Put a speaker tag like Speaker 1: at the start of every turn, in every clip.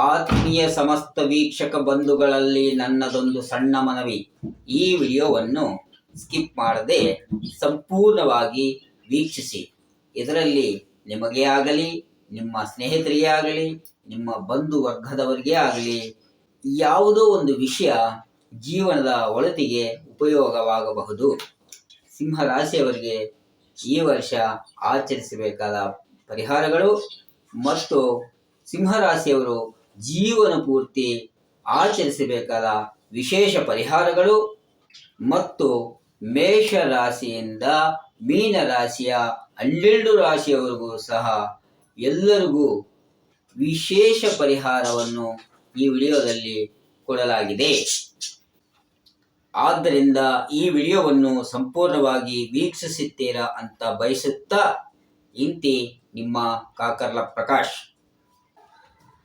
Speaker 1: ಆತ್ಮೀಯ ಸಮಸ್ತ ವೀಕ್ಷಕ ಬಂಧುಗಳಲ್ಲಿ ನನ್ನದೊಂದು ಸಣ್ಣ ಮನವಿ. ಈ ವಿಡಿಯೋವನ್ನು ಸ್ಕಿಪ್ ಮಾಡದೆ ಸಂಪೂರ್ಣವಾಗಿ ವೀಕ್ಷಿಸಿ. ಇದರಲ್ಲಿ ನಿಮಗೆ ಆಗಲಿ, ನಿಮ್ಮ ಸ್ನೇಹಿತರಿಗೆ ಆಗಲಿ, ನಿಮ್ಮ ಬಂಧು ವರ್ಗದವರಿಗೆ ಆಗಲಿ ಯಾವುದೋ ಒಂದು ವಿಷಯ ಜೀವನದ ಒಳಿತಿಗೆ ಉಪಯೋಗವಾಗಬಹುದು. ಸಿಂಹರಾಶಿಯವರಿಗೆ ಈ ವರ್ಷ ಆಚರಿಸಬೇಕಾದ ಪರಿಹಾರಗಳು ಮತ್ತು ಸಿಂಹರಾಶಿಯವರು ಜೀವನ ಪೂರ್ತಿ ಆಚರಿಸಬೇಕಾದ ವಿಶೇಷ ಪರಿಹಾರಗಳು ಮತ್ತು ಮೇಷರಾಶಿಯಿಂದ ಮೀನರಾಶಿಯ 12 ರಾಶಿಯವರೆಗೂ ಸಹ ಎಲ್ಲರಿಗೂ ವಿಶೇಷ ಪರಿಹಾರವನ್ನು ಈ ವಿಡಿಯೋದಲ್ಲಿ ಕೊಡಲಾಗಿದೆ. ಆದ್ದರಿಂದ ಈ ವಿಡಿಯೋವನ್ನು ಸಂಪೂರ್ಣವಾಗಿ ವೀಕ್ಷಿಸುತ್ತೀರಾ ಅಂತ ಬಯಸುತ್ತಾ ಇಂತಿ ನಿಮ್ಮ ಕಾಕರ್ಲ ಪ್ರಕಾಶ್.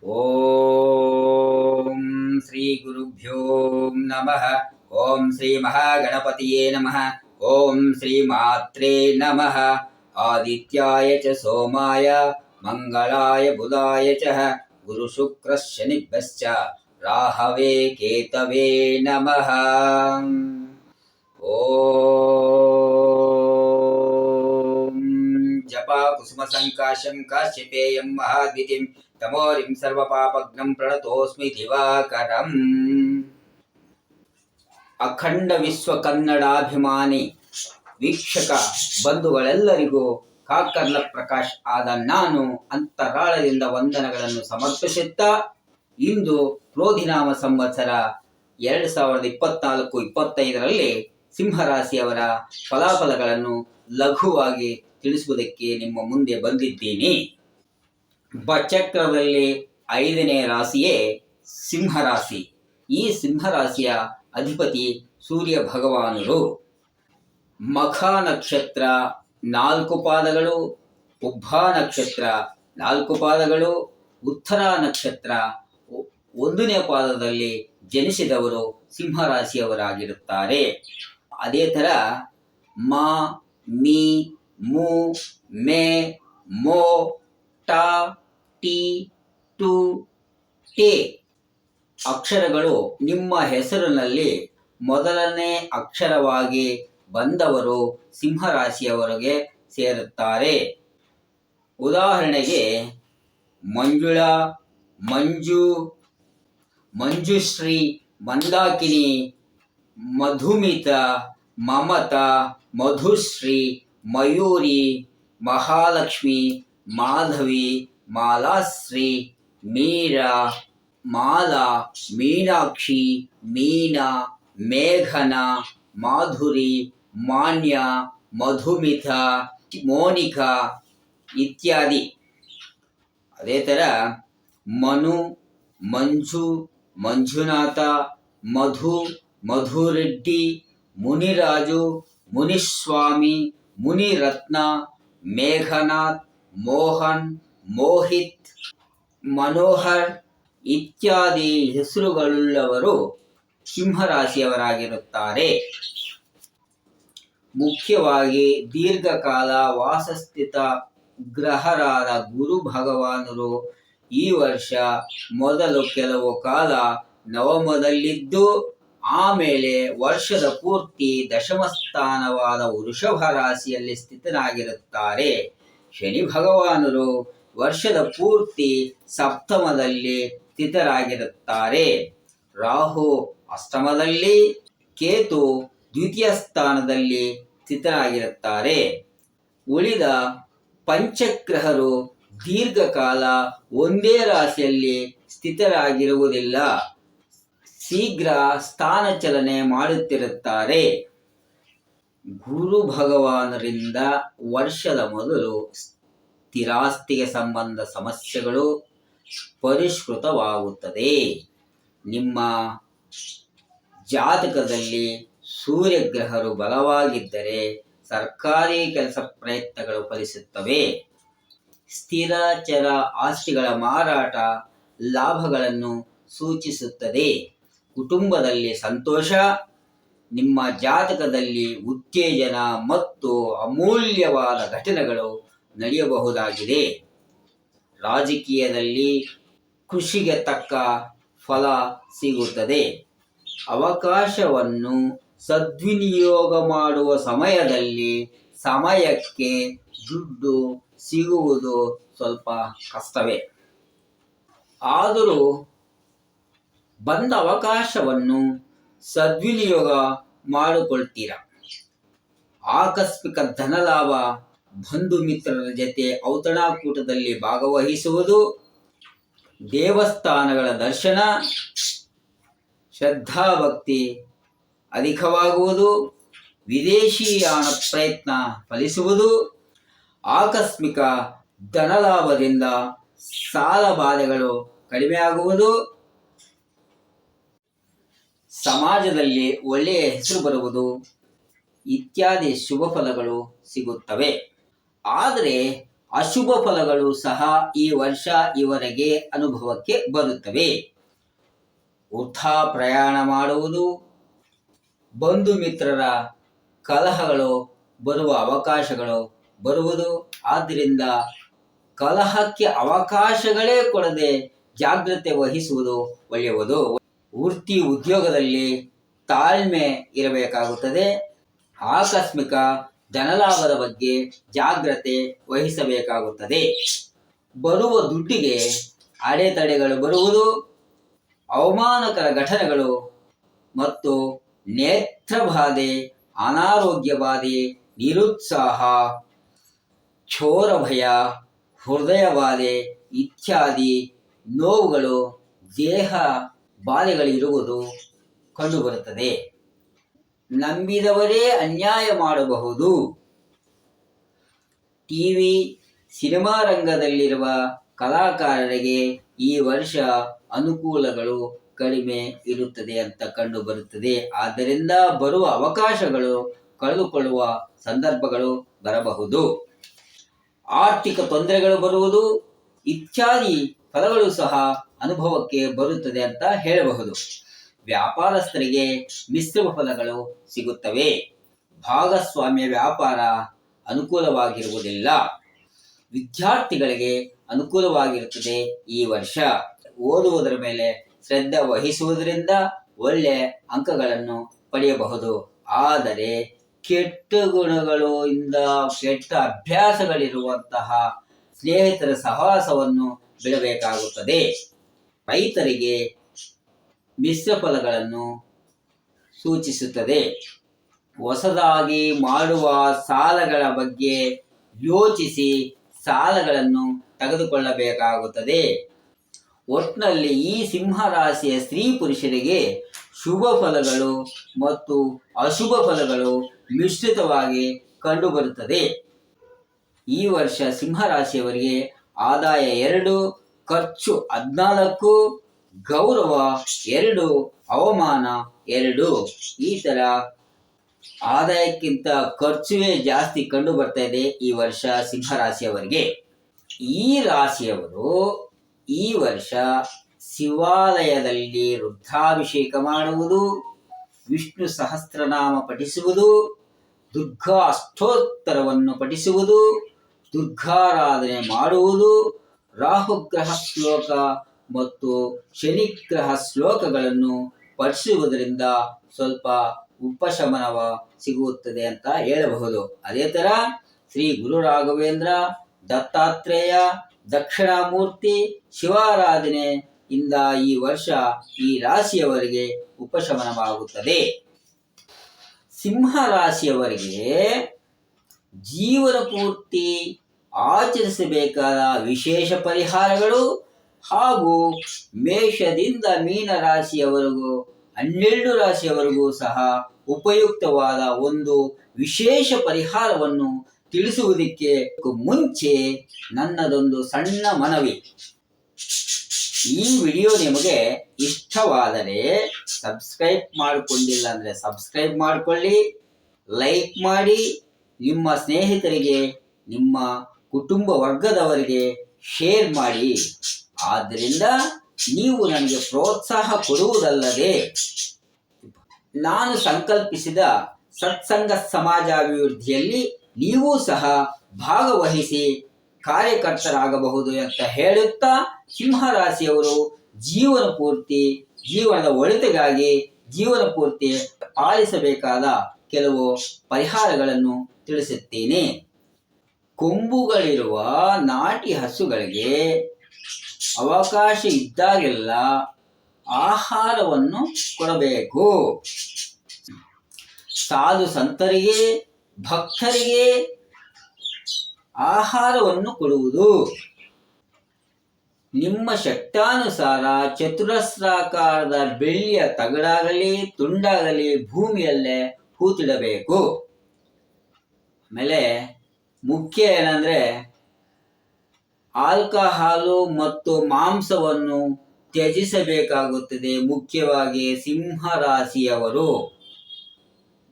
Speaker 1: ಓಂ ಶ್ರೀ ಗುರುಭ್ಯೋ ನಮಃ. ಓಂ ಶ್ರೀ ಮಹಾಗಣಪತಿಯೇ ನಮಃ. ಓಂ ಶ್ರೀ ಮಾತ್ರೇ ನಮಃ. ಆದಿತ್ಯಾಯ ಚ ಸೋಮಾಯ ಮಂಗಳಾಯ ಬುಧಾಯ ಚ ಗುರು ಶುಕ್ರ ಶನಿಭ್ಯಶ್ಚ ರಾಹವೇ ಕೇತವೇ ನಮಃ. ಓಂ ಜಪ ಕುಸುಮ ಸಂಕಾಶಂ ಕಾಶ್ಯಪೇಯಂ ಮಹಾದ್ವಿತಿಂ ತಮೋರಿಂ ಸರ್ವಪಾಪಗ್ನಂ ಪ್ರಣತೋಸ್ಮಿ ದಿವಾಕರಂ. ಅಖಂಡ ವಿಶ್ವ ಕನ್ನಡಾಭಿಮಾನಿ ವೀಕ್ಷಕ ಬಂಧುಗಳೆಲ್ಲರಿಗೂ ಕಾಕರ್ಲ ಪ್ರಕಾಶ್ ಆದ ನಾನು ಅಂತರಾಳದಿಂದ ವಂದನೆಗಳನ್ನು ಸಮರ್ಪಿಸುತ್ತಾ, ಇಂದು ಕ್ರೋಧಿನಾಮ ಸಂವತ್ಸರ 2024-25ರಲ್ಲಿ ಸಿಂಹರಾಶಿಯವರ ಫಲಾಫಲಗಳನ್ನು ಲಘುವಾಗಿ ತಿಳಿಸುವುದಕ್ಕೆ ನಿಮ್ಮ ಮುಂದೆ ಬಂದಿದ್ದೀನಿ. ಬಚಕ್ರದಲ್ಲಿ 5ನೇ ರಾಶಿಯೇ ಸಿಂಹರಾಶಿ. ಈ ಸಿಂಹರಾಶಿಯ ಅಧಿಪತಿ ಸೂರ್ಯ ಭಗವಾನರು. ಮಖ ನಕ್ಷತ್ರ 4 ಪಾದಗಳು, ಉಬ್ಬ ನಕ್ಷತ್ರ 4 ಪಾದಗಳು, ಉತ್ತರ ನಕ್ಷತ್ರ 1ನೇ ಪಾದದಲ್ಲಿ ಜನಿಸಿದವರು ಸಿಂಹರಾಶಿಯವರಾಗಿರುತ್ತಾರೆ. ಅದೇ ಥರ ಮ, ಮಿ, ಮು, ಮೆ, ಮೋ, ಟ, ಟಿ, ಟು, ಟೆ ಅಕ್ಷರಗಳು ನಿಮ್ಮ ಹೆಸರಿನಲ್ಲಿ ಮೊದಲನೇ ಅಕ್ಷರವಾಗಿ ಬಂದವರು ಸಿಂಹರಾಶಿಯವರಿಗೆ ಸೇರುತ್ತಾರೆ. ಉದಾಹರಣೆಗೆ ಮಂಜುಳಾ, ಮಂಜು, ಮಂಜುಶ್ರೀ, ಮಂದಾಕಿನಿ, ಮಧುಮಿತ, ಮಮತಾ, ಮಧುಶ್ರೀ, ಮಯೂರಿ, ಮಹಾಲಕ್ಷ್ಮಿ, ಮಾಧವಿ, ಮಾಲಾಶ್ರೀ, ಮೀರಾ, ಮಾಲಾ, ಮೀನಾಕ್ಷಿ, ಮೀನಾ, ಮೇಘನ, ಮಾಧುರಿ, ಮಾನ್ಯ, ಮಧುಮಿತ, ಮೋನಿಕಾ ಇತ್ಯಾದಿ. ಅದೇ ಥರ ಮನು, ಮಂಜು, ಮಂಜುನಾಥ, ಮಧು, ಮಧುರೆಡ್ಡಿ, ಮುನಿರಾಜು, ಮುನಿಸ್ವಾಮಿ, ಮುನಿರತ್ನ, ಮೇಘನಾಥ್, ಮೋಹನ್, ಮೋಹಿತ್, ಮನೋಹರ್ ಇತ್ಯಾದಿ ಹೆಸರುಗಳುಳ್ಳವರು ಸಿಂಹರಾಶಿಯವರಾಗಿರುತ್ತಾರೆ. ಮುಖ್ಯವಾಗಿ ದೀರ್ಘಕಾಲ ವಾಸಸ್ಥಿತ ಗ್ರಹರಾದ ಗುರು ಭಗವಾನರು ಈ ವರ್ಷ ಮೊದಲು ಕೆಲವು ಕಾಲ ನವಮದಲ್ಲಿದ್ದು, ಆಮೇಲೆ ವರ್ಷದ ಪೂರ್ತಿ ದಶಮ ಸ್ಥಾನವಾದ ವೃಷಭ ರಾಶಿಯಲ್ಲಿ ಸ್ಥಿತನಾಗಿರುತ್ತಾರೆ. ಶನಿ ಭಗವಾನರು ವರ್ಷದ ಪೂರ್ತಿ ಸಪ್ತಮದಲ್ಲಿ ಸ್ಥಿತರಾಗಿರುತ್ತಾರೆ. ರಾಹು ಅಷ್ಟಮದಲ್ಲಿ, ಕೇತು ದ್ವಿತೀಯ ಸ್ಥಾನದಲ್ಲಿ ಸ್ಥಿತರಾಗಿರುತ್ತಾರೆ. ಉಳಿದ ಪಂಚಗ್ರಹರು ದೀರ್ಘಕಾಲ ಒಂದೇ ರಾಶಿಯಲ್ಲಿ ಸ್ಥಿತರಾಗಿರುವುದಿಲ್ಲ, ಶೀಘ್ರ ಸ್ಥಾನ ಚಲನೆ ಮಾಡುತ್ತಿರುತ್ತಾರೆ. ಗುರು ಭಗವಾನರಿಂದ ವರ್ಷದ ಮೊದಲು ಸ್ಥಿರಾಸ್ತಿಗೆ ಸಂಬಂಧ ಸಮಸ್ಯೆಗಳು ಪರಿಷ್ಕೃತವಾಗುತ್ತದೆ. ನಿಮ್ಮ ಜಾತಕದಲ್ಲಿ ಸೂರ್ಯಗ್ರಹರು ಬಲವಾಗಿದ್ದರೆ ಸರ್ಕಾರಿ ಕೆಲಸ ಪ್ರಯತ್ನಗಳು ಫಲಿಸುತ್ತವೆ. ಸ್ಥಿರ ಚರ ಆಸ್ತಿಗಳ ಮಾರಾಟ ಲಾಭಗಳನ್ನು ಸೂಚಿಸುತ್ತದೆ. ಕುಟುಂಬದಲ್ಲಿ ಸಂತೋಷ. ನಿಮ್ಮ ಜಾತಕದಲ್ಲಿ ಉತ್ತೇಜನ ಮತ್ತು ಅಮೂಲ್ಯವಾದ ಘಟನೆಗಳು ನಡೆಯಬಹುದಾಗಿದೆ. ರಾಜಕೀಯದಲ್ಲಿ ಕೃಷಿಗೆ ತಕ್ಕ ಫಲ ಸಿಗುತ್ತದೆ. ಅವಕಾಶವನ್ನು ಸದ್ವಿನಿಯೋಗ ಮಾಡುವ ಸಮಯದಲ್ಲಿ ಸಮಯಕ್ಕೆ ದುಡ್ಡು ಸಿಗುವುದು ಸ್ವಲ್ಪ ಕಷ್ಟವೇ. ಆದರೂ ಬಂದ ಅವಕಾಶವನ್ನು ಸದ್ವಿನಿಯೋಗ ಮಾಡಿಕೊಳ್ತೀರ. ಆಕಸ್ಮಿಕ ಧನಲಾಭ, ಬಂಧು ಮಿತ್ರರ ಜೊತೆ ಔತಣಕೂಟದಲ್ಲಿ ಭಾಗವಹಿಸುವುದು, ದೇವಸ್ಥಾನಗಳ ದರ್ಶನ, ಶ್ರದ್ಧಾಭಕ್ತಿ ಅಧಿಕವಾಗುವುದು, ವಿದೇಶಿಯಾನ ಪ್ರಯತ್ನ ಫಲಿಸುವುದು, ಆಕಸ್ಮಿಕ ಧನಲಾಭದಿಂದ ಸಾಲ ಬಾಧೆಗಳು ಕಡಿಮೆಯಾಗುವುದು, ಸಮಾಜದಲ್ಲಿ ಒಳ್ಳೆಯ ಹೆಸರು ಬರುವುದು ಇತ್ಯಾದಿ ಶುಭ ಫಲಗಳು ಸಿಗುತ್ತವೆ. ಆದರೆ ಅಶುಭ ಫಲಗಳು ಸಹ ಈ ವರ್ಷ ಇವರೆಗೆ ಅನುಭವಕ್ಕೆ ಬರುತ್ತವೆ. ವೃಥಾ ಪ್ರಯಾಣ ಮಾಡುವುದು, ಬಂಧು ಮಿತ್ರರ ಕಲಹಗಳು ಬರುವ ಅವಕಾಶಗಳು ಬರುವುದು. ಆದ್ದರಿಂದ ಕಲಹಕ್ಕೆ ಅವಕಾಶಗಳೇ ಕೊಡದೆ ಜಾಗ್ರತೆ ವಹಿಸುವುದು ಒಳ್ಳೆಯದು. ವೃತ್ತಿ ಉದ್ಯೋಗದಲ್ಲಿ ತಾಳ್ಮೆ ಇರಬೇಕಾಗುತ್ತದೆ. ಆಕಸ್ಮಿಕ ಧನಲಾಭದ ಬಗ್ಗೆ ಜಾಗ್ರತೆ ವಹಿಸಬೇಕಾಗುತ್ತದೆ. ಬರುವ ದುಡ್ಡಿಗೆ ಅಡೆತಡೆಗಳು ಬರುವುದು, ಅವಮಾನಕರ ಘಟನೆಗಳು ಮತ್ತು ನೇತ್ರಬಾಧೆ, ಅನಾರೋಗ್ಯ ಬಾಧೆ, ನಿರುತ್ಸಾಹ, ಚೋರ ಭಯ, ಹೃದಯ ಬಾಧೆ ಇತ್ಯಾದಿ ನೋವುಗಳು, ದೇಹ ಬಾಧೆಗಳಿರುವುದು ಕಂಡುಬರುತ್ತದೆ. ನಂಬಿದವರೇ ಅನ್ಯಾಯ ಮಾಡಬಹುದು. ಟಿವಿ, ಸಿನಿಮಾ ರಂಗದಲ್ಲಿರುವ ಕಲಾಕಾರರಿಗೆ ಈ ವರ್ಷ ಅನುಕೂಲಗಳು ಕಡಿಮೆ ಇರುತ್ತದೆ ಅಂತ ಕಂಡು ಬರುತ್ತದೆ. ಆದ್ದರಿಂದ ಬರುವ ಅವಕಾಶಗಳು ಕಳೆದುಕೊಳ್ಳುವ ಸಂದರ್ಭಗಳು ಬರಬಹುದು. ಆರ್ಥಿಕ ತೊಂದರೆಗಳು ಬರುವುದು ಇತ್ಯಾದಿ ಫಲಗಳು ಸಹ ಅನುಭವಕ್ಕೆ ಬರುತ್ತದೆ ಅಂತ ಹೇಳಬಹುದು. ವ್ಯಾಪಾರಸ್ಥರಿಗೆ ಮಿಶ್ರ ಫಲಗಳು ಸಿಗುತ್ತವೆ. ಭಾಗಸ್ವಾಮ್ಯ ವ್ಯಾಪಾರ ಅನುಕೂಲವಾಗಿರುವುದಿಲ್ಲ. ವಿದ್ಯಾರ್ಥಿಗಳಿಗೆ ಅನುಕೂಲವಾಗಿರುತ್ತದೆ ಈ ವರ್ಷ. ಓದುವುದರ ಮೇಲೆ ಶ್ರದ್ಧೆ ವಹಿಸುವುದರಿಂದ ಒಳ್ಳೆಯ ಅಂಕಗಳನ್ನು ಪಡೆಯಬಹುದು. ಆದರೆ ಕೆಟ್ಟ ಗುಣಗಳು ಇಂದ ಕೆಟ್ಟ ಅಭ್ಯಾಸಗಳಿರುವಂತಹ ಸ್ನೇಹಿತರ ಸಹವಾಸವನ್ನು ಬಿಡಬೇಕಾಗುತ್ತದೆ. ರೈತರಿಗೆ ಮಿಶ್ರ ಫಲಗಳನ್ನು ಸೂಚಿಸುತ್ತದೆ. ಹೊಸದಾಗಿ ಮಾಡುವ ಸಾಲಗಳ ಬಗ್ಗೆ ಯೋಚಿಸಿ ಸಾಲಗಳನ್ನು ತೆಗೆದುಕೊಳ್ಳಬೇಕಾಗುತ್ತದೆ. ಒಟ್ಟಿನಲ್ಲಿ ಈ ಸಿಂಹ ರಾಶಿಯ ಸ್ತ್ರೀ ಪುರುಷರಿಗೆ ಶುಭ ಫಲಗಳು ಮತ್ತು ಅಶುಭ ಫಲಗಳು ಮಿಶ್ರಿತವಾಗಿ ಕಂಡುಬರುತ್ತದೆ. ಈ ವರ್ಷ ಸಿಂಹ ರಾಶಿಯವರಿಗೆ ಆದಾಯ 2, ಖರ್ಚು 14, ಗೌರವ 2, ಅವಮಾನ 2. ಈ ತರ ಆದಾಯಕ್ಕಿಂತ ಖರ್ಚುವೇ ಜಾಸ್ತಿ ಕಂಡು ಬರ್ತಾ ಇದೆ ಈ ವರ್ಷ ಸಿಂಹ ರಾಶಿಯವರಿಗೆ. ಈ ರಾಶಿಯವರು ಈ ವರ್ಷ ಶಿವಾಲಯದಲ್ಲಿ ರುದ್ರಾಭಿಷೇಕ ಮಾಡುವುದು, ವಿಷ್ಣು ಸಹಸ್ರನಾಮ ಪಠಿಸುವುದು, ದುರ್ಗಾ ಅಷ್ಟೋತ್ತರವನ್ನು ಪಠಿಸುವುದು, ದುರ್ಗಾರಾಧನೆ ಮಾಡುವುದು, ರಾಹುಗ್ರಹ ಶ್ಲೋಕ ಮತ್ತು ಶನಿಗ್ರಹ ಶ್ಲೋಕಗಳನ್ನು ಪಠಿಸುವುದರಿಂದ ಸ್ವಲ್ಪ ಉಪಶಮನವ ಸಿಗುತ್ತದೆ ಅಂತ ಹೇಳಬಹುದು. ಅದೇ ತರ ಶ್ರೀ ಗುರು ರಾಘವೇಂದ್ರ, ದತ್ತಾತ್ರೇಯ, ದಕ್ಷಿಣಾಮೂರ್ತಿ, ಶಿವಾರಾಧನೆಯಿಂದ ಈ ವರ್ಷ ಈ ರಾಶಿಯವರಿಗೆ ಉಪಶಮನವಾಗುತ್ತದೆ. ಸಿಂಹ ರಾಶಿಯವರಿಗೆ ಜೀವನ ಪೂರ್ತಿ ಆಚರಿಸಬೇಕಾದ ವಿಶೇಷ ಪರಿಹಾರಗಳು ಹಾಗೂ ಮೇಷದಿಂದ ಮೀನ ರಾಶಿಯವರೆಗೂ 12 ರಾಶಿಯವರೆಗೂ ಸಹ ಉಪಯುಕ್ತವಾದ ಒಂದು ವಿಶೇಷ ಪರಿಹಾರವನ್ನು ತಿಳಿಸುವುದಕ್ಕೆ ಮುಂಚೆ ನನ್ನದೊಂದು ಸಣ್ಣ ಮನವಿ. ಈ ವಿಡಿಯೋ ನಿಮಗೆ ಇಷ್ಟವಾದರೆ ಸಬ್ಸ್ಕ್ರೈಬ್ ಮಾಡಿಕೊಂಡಿಲ್ಲ ಅಂದರೆ ಸಬ್ಸ್ಕ್ರೈಬ್ ಮಾಡಿಕೊಳ್ಳಿ, ಲೈಕ್ ಮಾಡಿ, ನಿಮ್ಮ ಸ್ನೇಹಿತರಿಗೆ, ನಿಮ್ಮ ಕುಟುಂಬ ವರ್ಗದವರಿಗೆ ಶೇರ್ ಮಾಡಿ. ಆದ್ದರಿಂದ ನೀವು ನನಗೆ ಪ್ರೋತ್ಸಾಹ ಕೊಡುವುದಲ್ಲದೆ ನಾನು ಸಂಕಲ್ಪಿಸಿದ ಸತ್ಸಂಗ ಸಮಾಜಾಭಿವೃದ್ಧಿಯಲ್ಲಿ ನೀವು ಸಹ ಭಾಗವಹಿಸಿ ಕಾರ್ಯಕರ್ತರಾಗಬಹುದು ಅಂತ ಹೇಳುತ್ತಾ ಸಿಂಹರಾಶಿಯವರು ಜೀವನ ಪೂರ್ತಿ ಜೀವನದ ಒಳಿತಿಗಾಗಿ ಜೀವನ ಪೂರ್ತಿ ಪಾಲಿಸಬೇಕಾದ ಕೆಲವು ಪರಿಹಾರಗಳನ್ನು ತಿಳಿಸುತ್ತೇನೆ. ಕೊಂಬುಗಳಿರುವ ನಾಟಿ ಹಸುಗಳಿಗೆ ಅವಕಾಶ ಇದ್ದಾಗೆಲ್ಲ ಆಹಾರವನ್ನು ಕೊಡಬೇಕು. ಸಾಧು ಸಂತರಿಗೆ ಭಕ್ತರಿಗೆ ಆಹಾರವನ್ನು ಕೊಡುವುದು. ನಿಮ್ಮ ಶಕ್ತಾನುಸಾರ ಚತುರಸ್ರಾಕಾರದ ಬೆಳ್ಳಿಯ ತಗಡಾಗಲಿ ತುಂಡಾಗಲಿ ಭೂಮಿಯಲ್ಲೇ ಹೂತಿಡಬೇಕು. ಆಮೇಲೆ ಮುಖ್ಯ ಏನಂದ್ರೆ ಆಲ್ಕಹಾಲು ಮತ್ತು ಮಾಂಸವನ್ನು ತ್ಯಜಿಸಬೇಕಾಗುತ್ತದೆ. ಮುಖ್ಯವಾಗಿ ಸಿಂಹರಾಶಿಯವರು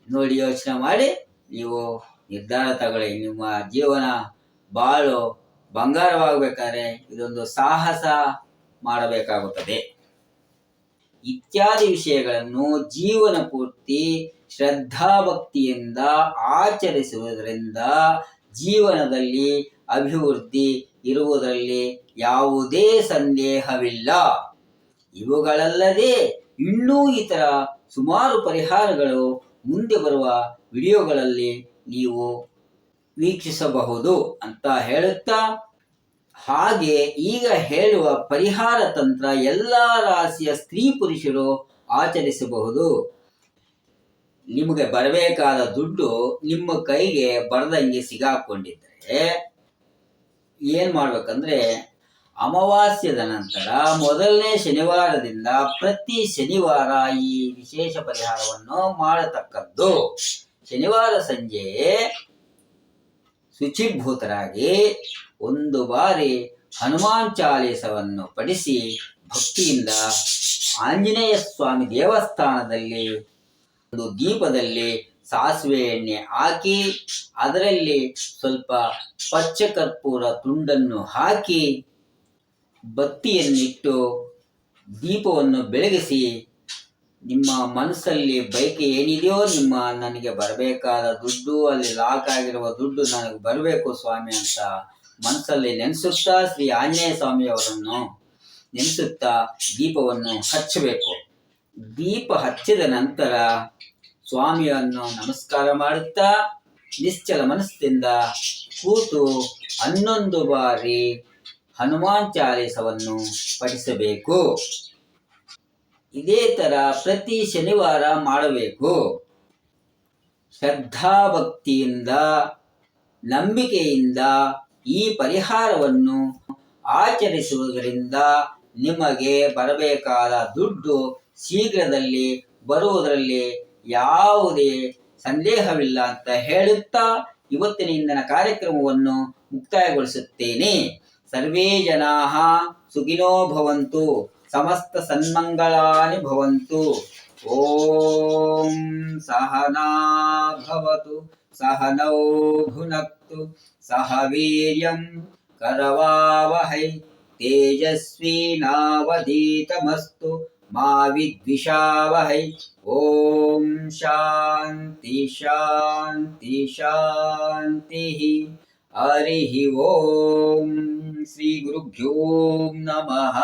Speaker 1: ನೋಡಿ, ಯೋಚನೆ ಮಾಡಿ ನೀವು ನಿರ್ಧಾರ ತಗೊಳ್ಳಿ. ನಿಮ್ಮ ಜೀವನ ಬಾಳು ಬಂಗಾರವಾಗಬೇಕಾದ್ರೆ ಇದೊಂದು ಸಾಹಸ ಮಾಡಬೇಕಾಗುತ್ತದೆ. ಇತ್ಯಾದಿ ವಿಷಯಗಳನ್ನು ಜೀವನ ಪೂರ್ತಿ ಶ್ರದ್ಧಾಭಕ್ತಿಯಿಂದ ಆಚರಿಸುವುದರಿಂದ ಜೀವನದಲ್ಲಿ ಅಭಿವೃದ್ಧಿ ಇರುವುದರಲ್ಲಿ ಯಾವುದೇ ಸಂದೇಹವಿಲ್ಲ. ಇವುಗಳಲ್ಲದೆ ಇನ್ನೂ ಇತರ ಸುಮಾರು ಪರಿಹಾರಗಳು ಮುಂದೆ ಬರುವ ವಿಡಿಯೋಗಳಲ್ಲಿ ನೀವು ವೀಕ್ಷಿಸಬಹುದು ಅಂತ ಹೇಳುತ್ತಾ, ಹಾಗೆ ಈಗ ಹೇಳುವ ಪರಿಹಾರ ತಂತ್ರ ಎಲ್ಲ ರಾಶಿಯ ಸ್ತ್ರೀ ಪುರುಷರು ಆಚರಿಸಬಹುದು. ನಿಮಗೆ ಬರಬೇಕಾದ ದುಡ್ಡು ನಿಮ್ಮ ಕೈಗೆ ಬರದಂಗೆ ಸಿಗಾಕೊಂಡಿದ್ದರೆ ಏನ್ ಮಾಡ್ಬೇಕಂದ್ರೆ, ಅಮಾವಾಸ್ಯದ ನಂತರ ಮೊದಲನೇ ಶನಿವಾರದಿಂದ ಪ್ರತಿ ಶನಿವಾರ ಈ ವಿಶೇಷ ಪರಿಹಾರವನ್ನು ಮಾಡತಕ್ಕದ್ದು. ಶನಿವಾರ ಸಂಜೆ ಶುಚಿಭೂತರಾಗಿ ಒಂದು ಬಾರಿ ಹನುಮಾನ್ ಚಾಲೀಸವನ್ನು ಪಠಿಸಿ ಭಕ್ತಿಯಿಂದ ಆಂಜನೇಯ ಸ್ವಾಮಿ ದೇವಸ್ಥಾನದಲ್ಲಿ ಒಂದು ದೀಪದಲ್ಲಿ ಸಾಸಿವೆ ಎಣ್ಣೆ ಹಾಕಿ ಅದರಲ್ಲಿ ಸ್ವಲ್ಪ ಪಚ್ಚ ಕರ್ಪೂರ ತುಂಡನ್ನು ಹಾಕಿ ಬತ್ತಿಯನ್ನಿಟ್ಟು ದೀಪವನ್ನು ಬೆಳಗಿಸಿ ನಿಮ್ಮ ಮನಸ್ಸಲ್ಲಿ ಬಯಕೆ ಏನಿದೆಯೋ, ನನಗೆ ಬರಬೇಕಾದ ದುಡ್ಡು, ಅಲ್ಲಿ ಲಾಕ್ ಆಗಿರುವ ದುಡ್ಡು ನನಗೆ ಬರಬೇಕು ಸ್ವಾಮಿ ಅಂತ ಮನಸ್ಸಲ್ಲಿ ನೆನೆಸುತ್ತಾ ಶ್ರೀ ಆಂಜನೇಯ ಸ್ವಾಮಿಯವರನ್ನು ನೆನೆಸುತ್ತಾ ದೀಪವನ್ನು ಹಚ್ಚಬೇಕು. ದೀಪ ಹಚ್ಚಿದ ನಂತರ ಸ್ವಾಮಿಯನ್ನು ನಮಸ್ಕಾರ ಮಾಡುತ್ತಾ ನಿಶ್ಚಲ ಮನಸ್ಸಿನಿಂದ ಕೂತು 11 ಬಾರಿ ಹನುಮಾನ್ ಚಾಲೀಸವನ್ನು ಪಠಿಸಬೇಕು. ಇದೇ ತರ ಪ್ರತಿ ಶನಿವಾರ ಮಾಡಬೇಕು. ಶ್ರದ್ಧಾಭಕ್ತಿಯಿಂದ ನಂಬಿಕೆಯಿಂದ ಈ ಪರಿಹಾರವನ್ನು ಆಚರಿಸುವುದರಿಂದ ನಿಮಗೆ ಬರಬೇಕಾದ ದುಡ್ಡು ಶೀಘ್ರದಲ್ಲಿ ಬರುವುದರಲ್ಲಿ ಯಾವುದೇ ಸಂದೇಹವಿಲ್ಲ ಅಂತ ಹೇಳುತ್ತಾ ಇವತ್ತಿನ ಇಂದಿನ ಕಾರ್ಯಕ್ರಮವನ್ನು ಮುಕ್ತಾಯಗೊಳಿಸುತ್ತೇನೆ. ಸರ್ವೇ ಜನಾಃ ಸುಖಿನೋ ಭವಂತು, ಸಮಸ್ತ ಸನ್ಮಂಗಳಾನಿ ಭವಂತು. ಓಂ ಸಹನಾ ಭವತು, ಸಹನೌ ಭುನಕ್ತು, ಸಹ ವೀರ್ಯಂ ಕರವಾವಹೈ, ತೇಜಸ್ವಿನಾವಧೀತಮಸ್ತು ಮಾ ವಿದ್ವಿಷಾವಹೈ. ಓಂ ಶಾಂತಿ ಶಾಂತಿ ಶಾಂತಿ. ಹರಿ ಓಂ. ಶ್ರೀ ಗುರುಭ್ಯೋ ನಮಃ.